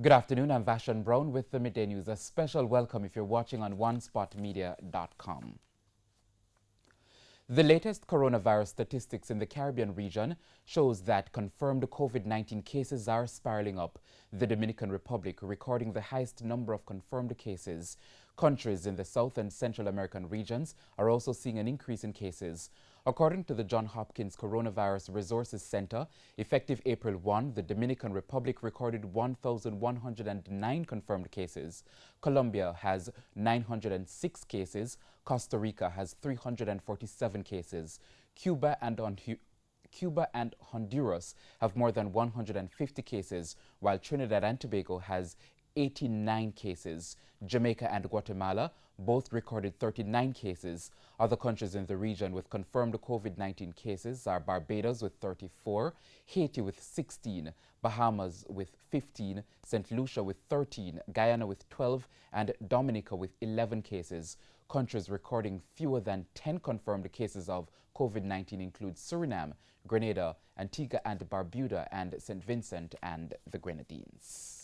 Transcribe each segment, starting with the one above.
Good afternoon, I'm Vashan Brown with the Midday News. A special welcome if you're watching on onespotmedia.com. The latest coronavirus statistics in the Caribbean region shows that confirmed COVID-19 cases are spiraling up. The Dominican Republic recording the highest number of confirmed cases. Countries in the South and Central American regions are also seeing an increase in cases. According to the Johns Hopkins Coronavirus Resources Center, effective April 1, the Dominican Republic recorded 1,109 confirmed cases. Colombia has 906 cases. Costa Rica has 347 cases. Cuba and Honduras have more than 150 cases, while Trinidad and Tobago has 89 cases. Jamaica and Guatemala both recorded 39 cases. Other countries in the region with confirmed COVID-19 cases are Barbados with 34, Haiti with 16, Bahamas with 15, St. Lucia with 13, Guyana with 12, and Dominica with 11 cases. Countries recording fewer than 10 confirmed cases of COVID-19 include Suriname, Grenada, Antigua and Barbuda, and St. Vincent and the Grenadines.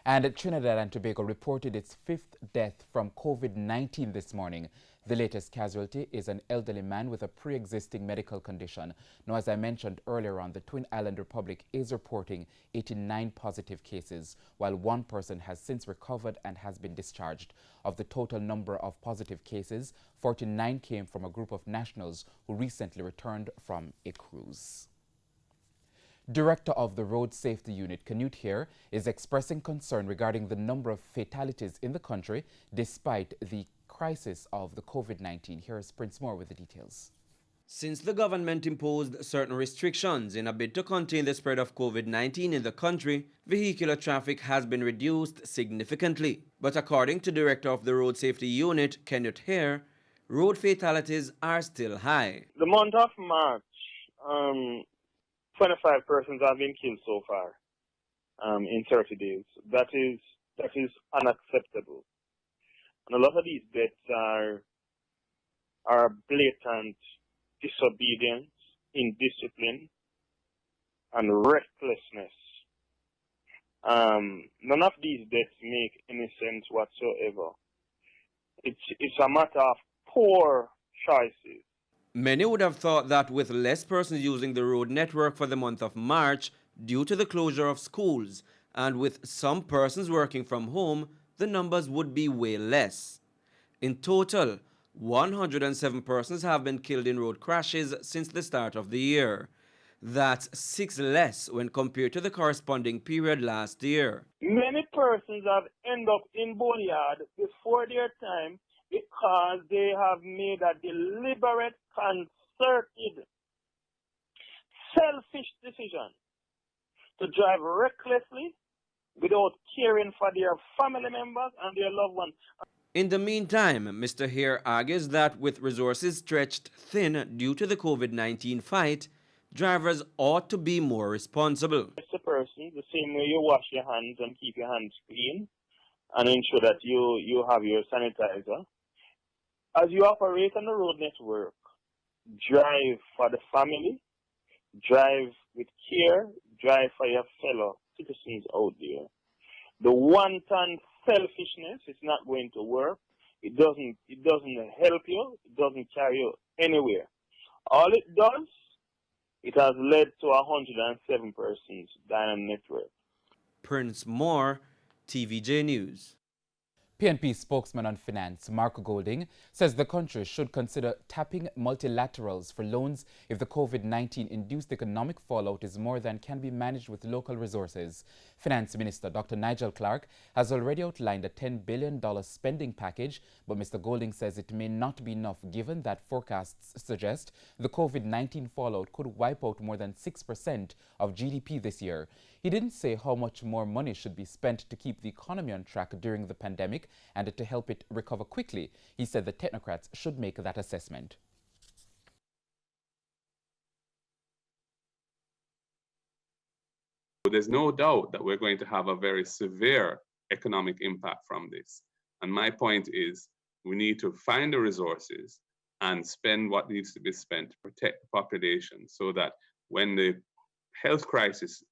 And Trinidad and Tobago reported its fifth death from COVID-19 this morning. The latest casualty is an elderly man with a pre-existing medical condition. Now, as I mentioned earlier on, the Twin Island Republic is reporting 89 positive cases, while one person has since recovered and has been discharged. Of the total number of positive cases, 49 came from a group of nationals who recently returned from a cruise. Director of the Road Safety Unit, Canute here, is expressing concern regarding the number of fatalities in the country despite the crisis of the COVID-19. Here's Prince Moore with the details. Since the government imposed certain restrictions in a bid to contain the spread of COVID-19 in the country, vehicular traffic has been reduced significantly. But according to Director of the Road Safety Unit, Canute here, road fatalities are still high. The month of March, 25 persons have been killed so far in 30 days. That is unacceptable. And a lot of these deaths are blatant disobedience, indiscipline, and recklessness. None of these deaths make any sense whatsoever. It's a matter of poor choices. Many would have thought that with less persons using the road network for the month of March due to the closure of schools and with some persons working from home, the numbers would be way less. In total, 107 persons have been killed in road crashes since the start of the year. That's 6 less when compared to the corresponding period last year. Many persons have ended up in boneyard before their time because they have made a deliberate, concerted, selfish decision to drive recklessly without caring for their family members and their loved ones. In the meantime, Mr. Hare argues that with resources stretched thin due to the COVID-19 fight, drivers ought to be more responsible. It's a person, the same way you wash your hands and keep your hands clean and ensure that you have your sanitizer. As you operate on the road network, drive for the family, drive with care, drive for your fellow citizens out there. The wanton selfishness is not going to work. It doesn't help you. It doesn't carry you anywhere. All it does, it has led to 107 persons dying on the network. Prince Moore, TVJ News. PNP spokesman on finance, Mark Golding, says the country should consider tapping multilaterals for loans if the COVID-19-induced economic fallout is more than can be managed with local resources. Finance Minister Dr. Nigel Clark has already outlined a $10 billion spending package, but Mr. Golding says it may not be enough given that forecasts suggest the COVID-19 fallout could wipe out more than 6% of GDP this year. He didn't say how much more money should be spent to keep the economy on track during the pandemic and to help it recover quickly. He said the technocrats should make that assessment. There's no doubt that we're going to have a very severe economic impact from this. And my point is we need to find the resources and spend what needs to be spent to protect the population so that when the health crisis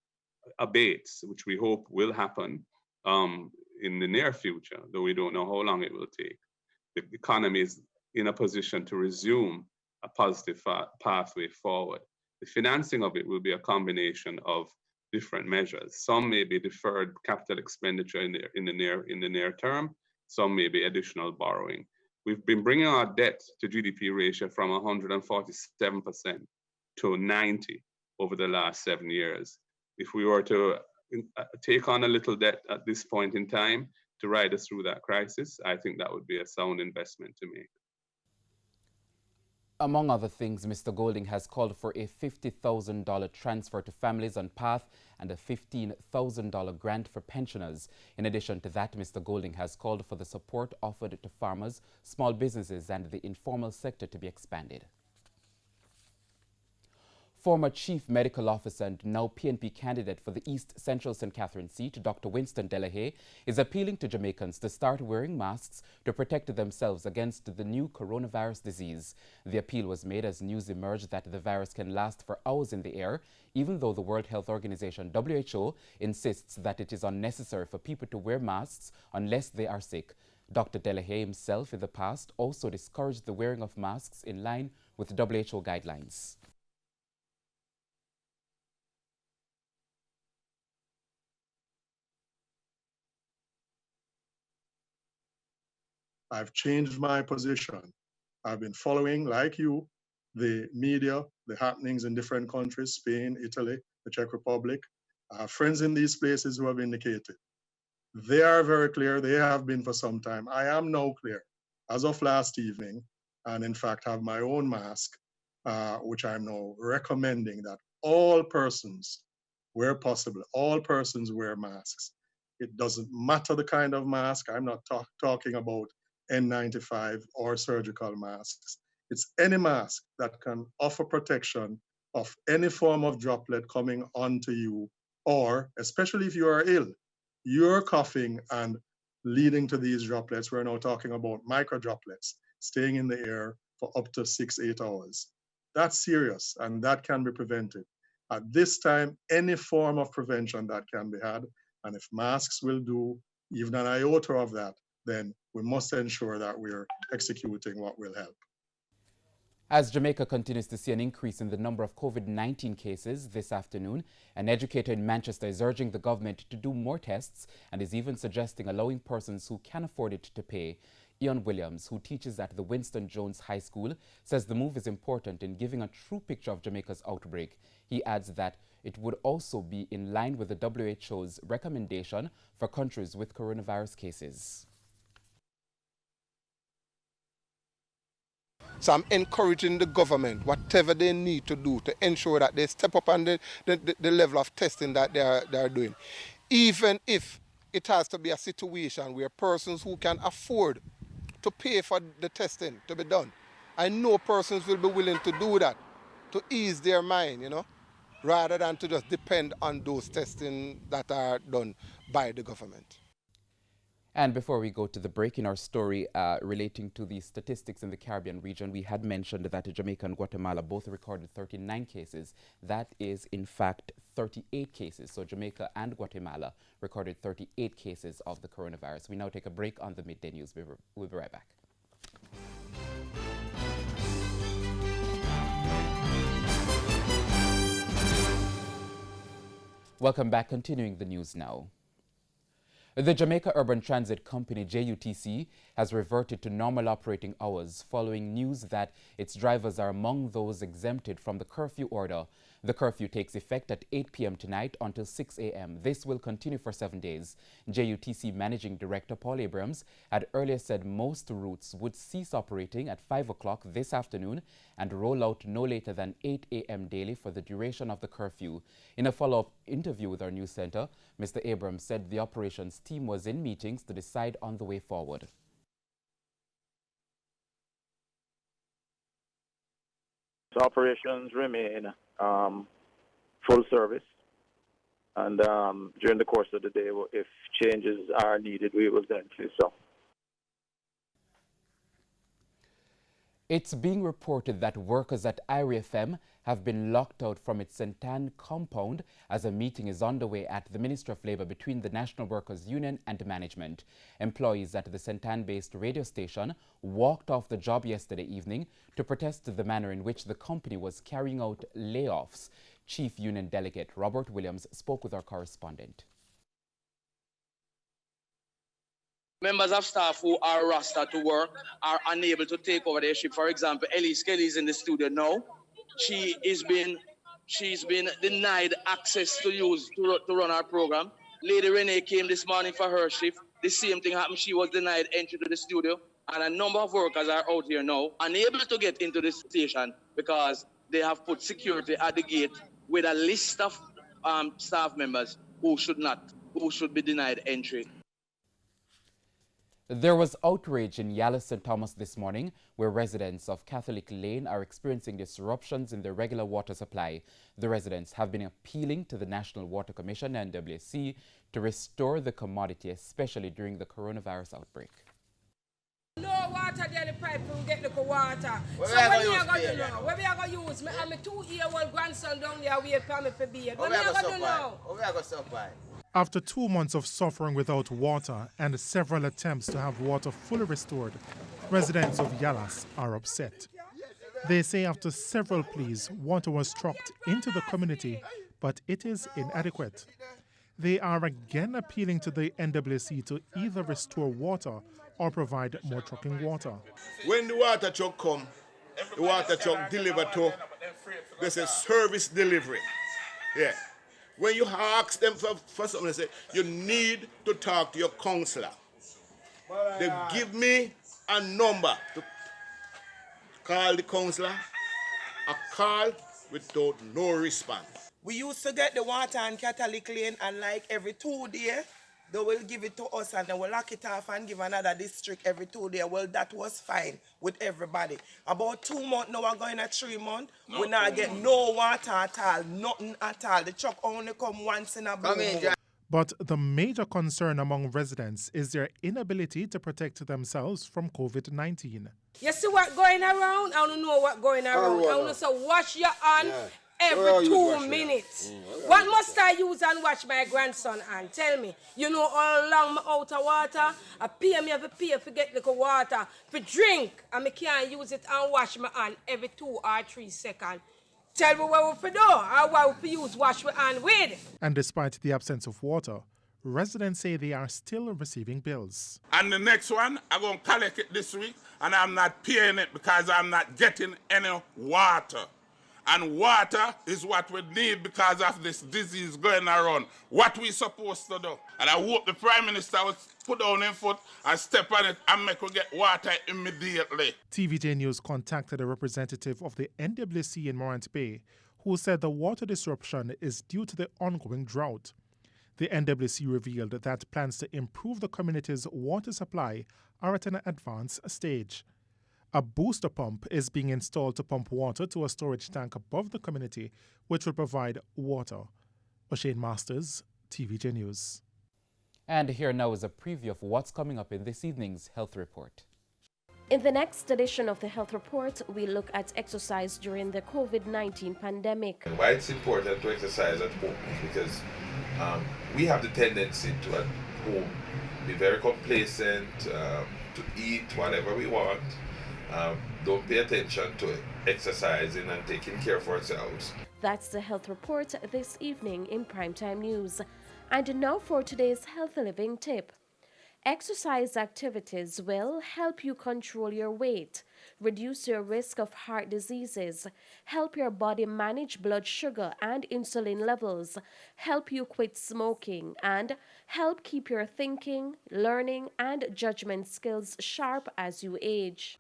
abates, which we hope will happen in the near future, though we don't know how long it will take, the economy is in a position to resume a positive pathway forward. The financing of it will be a combination of different measures. Some may be deferred capital expenditure in the near term. Some may be additional borrowing. We've been bringing our debt to GDP ratio from 147% to 90 over the last 7 years. If we were to take on a little debt at this point in time to ride us through that crisis, I think that would be a sound investment to make. Among other things, Mr. Golding has called for a $50,000 transfer to families on path and a $15,000 grant for pensioners. In addition to that, Mr. Golding has called for the support offered to farmers, small businesses and the informal sector to be expanded. Former Chief Medical Officer and now PNP candidate for the East Central St. Catherine seat, Dr. Winston Delahaye, is appealing to Jamaicans to start wearing masks to protect themselves against the new coronavirus disease. The appeal was made as news emerged that the virus can last for hours in the air, even though the World Health Organization, WHO, insists that it is unnecessary for people to wear masks unless they are sick. Dr. Delahaye himself in the past also discouraged the wearing of masks in line with WHO guidelines. I've changed my position. I've been following, like you, the media, the happenings in different countries, Spain, Italy, the Czech Republic. I have friends in these places who have indicated. They are very clear, they have been for some time. I am now clear, as of last evening, and in fact have my own mask, which I'm now recommending that all persons, where possible, all persons wear masks. It doesn't matter the kind of mask. I'm not talking about N95 or surgical masks. It's any mask that can offer protection of any form of droplet coming onto you, or especially if you are ill, you're coughing and leading to these droplets. We're now talking about micro droplets staying in the air for up to 6-8 hours. That's serious and that can be prevented. At this time, any form of prevention that can be had, and if masks will do even an iota of that, then we must ensure that we're executing what will help. As Jamaica continues to see an increase in the number of COVID-19 cases this afternoon, an educator in Manchester is urging the government to do more tests and is even suggesting allowing persons who can afford it to pay. Ian Williams, who teaches at the Winston Jones High School, says the move is important in giving a true picture of Jamaica's outbreak. He adds that it would also be in line with the WHO's recommendation for countries with coronavirus cases. So I'm encouraging the government, whatever they need to do to ensure that they step up on the level of testing that they are doing. Even if it has to be a situation where persons who can afford to pay for the testing to be done, I know persons will be willing to do that to ease their mind, you know, rather than to just depend on those testing that are done by the government. And before we go to the break in our story relating to the statistics in the Caribbean region, we had mentioned that Jamaica and Guatemala both recorded 39 cases. That is, in fact, 38 cases. So Jamaica and Guatemala recorded 38 cases of the coronavirus. We now take a break on the Midday News. We'll be right back. Welcome back. Continuing the news now. The Jamaica Urban Transit Company, JUTC, has reverted to normal operating hours following news that its drivers are among those exempted from the curfew order. The curfew takes effect at 8 p.m. tonight until 6 a.m. This will continue for 7 days. JUTC Managing Director Paul Abrams had earlier said most routes would cease operating at 5 o'clock this afternoon and roll out no later than 8 a.m. daily for the duration of the curfew. In a follow-up interview with our news center, Mr. Abrams said the operations team was in meetings to decide on the way forward. Operations remain full service, and during the course of the day, if changes are needed, we will then do so. It's being reported that workers at IRFM have been locked out from its Santan compound as a meeting is underway at the Ministry of Labour between the National Workers Union and management. Employees at the Santan-based radio station walked off the job yesterday evening to protest the manner in which the company was carrying out layoffs. Chief Union Delegate Robert Williams spoke with our correspondent. Members of staff who are rostered to work are unable to take over their shift. For example, Elise Kelly is in the studio now. She's been denied access to run our program. Lady Renee came this morning for her shift. The same thing happened. She was denied entry to the studio. And a number of workers are out here now, unable to get into the station because they have put security at the gate with a list of staff members who should be denied entry. There was outrage in Yala St. Thomas this morning, where residents of Catholic Lane are experiencing disruptions in their regular water supply. The residents have been appealing to the National Water Commission and NWC to restore the commodity, especially during the coronavirus outbreak. No water there, the pipe will get the water. So what we are going to do now? What we are going to use? I'm a 2-year-old grandson down there wait for me for beer. What we are going to do now? What we are going to supply? After 2 months of suffering without water and several attempts to have water fully restored, residents of Yalas are upset. They say after several pleas, water was trucked into the community, but it is inadequate. They are again appealing to the NWC to either restore water or provide more trucking water. When the water truck come, the water truck deliver to, there's a service delivery. Yeah. When you ask them for something, they say, you need to talk to your counselor. They give me a number to call the counselor, a call without no response. We used to get the water in Catholic Lane, and like every 2 days, they will give it to us and they will lock it off and give another district every 2 days. Well, that was fine with everybody. About 2 months, now we're going at 3 months. We not get no water at all, nothing at all. The truck only come once in a blue moon. But the major concern among residents is their inability to protect themselves from COVID-19. You see what going around? I don't know what going around. I want to say wash your hand. Every 2 minutes. What must I use and watch my grandson and tell me? You know how long I'm out of water? I pay to get the water for drink, and I can't use it and wash my hand every 2 or 3 seconds. Tell me what we do or what we use wash my hand with. And despite the absence of water, residents say they are still receiving bills. And the next one, I'm going to collect it this week, and I'm not paying it because I'm not getting any water. And water is what we need because of this disease going around. What we supposed to do? And I hope the Prime Minister will put down his foot and step on it and make us get water immediately. TVJ News contacted a representative of the NWC in Morant Bay who said the water disruption is due to the ongoing drought. The NWC revealed that plans to improve the community's water supply are at an advanced stage. A booster pump is being installed to pump water to a storage tank above the community, which will provide water. O'Shane Masters, TVJ News. And here now is a preview of what's coming up in this evening's Health Report. In the next edition of the Health Report, we look at exercise during the COVID-19 pandemic. Why it's important to exercise at home is because we have the tendency to at home be very complacent, to eat whatever we want. Don't pay attention to exercising and taking care of ourselves. That's the Health Report this evening in Primetime News. And now for today's healthy living tip. Exercise activities will help you control your weight, reduce your risk of heart diseases, help your body manage blood sugar and insulin levels, help you quit smoking, and help keep your thinking, learning, and judgment skills sharp as you age.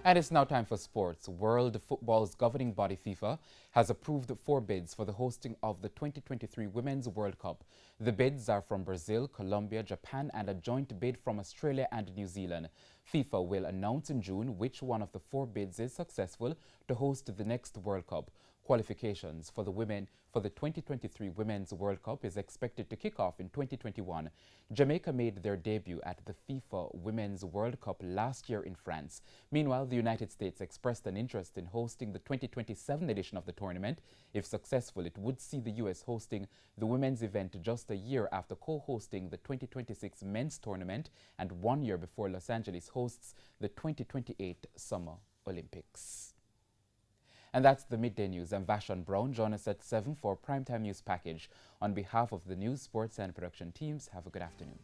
And it's now time for sports. World Football's governing body, FIFA, has approved 4 bids for the hosting of the 2023 Women's World Cup. The bids are from Brazil, Colombia, Japan, and a joint bid from Australia and New Zealand. FIFA will announce in June which one of the 4 bids is successful to host the next World Cup. Qualifications for the 2023 Women's World Cup is expected to kick off in 2021. Jamaica made their debut at the FIFA Women's World Cup last year in France. Meanwhile, the United States expressed an interest in hosting the 2027 edition of the tournament. If successful, it would see the U.S. hosting the women's event just a year after co-hosting the 2026 men's tournament and 1 year before Los Angeles hosts the 2028 Summer Olympics. And that's the Midday News. I'm Vashon Brown. Join us at 7 for Primetime News Package. On behalf of the news, sports, and production teams, have a good afternoon.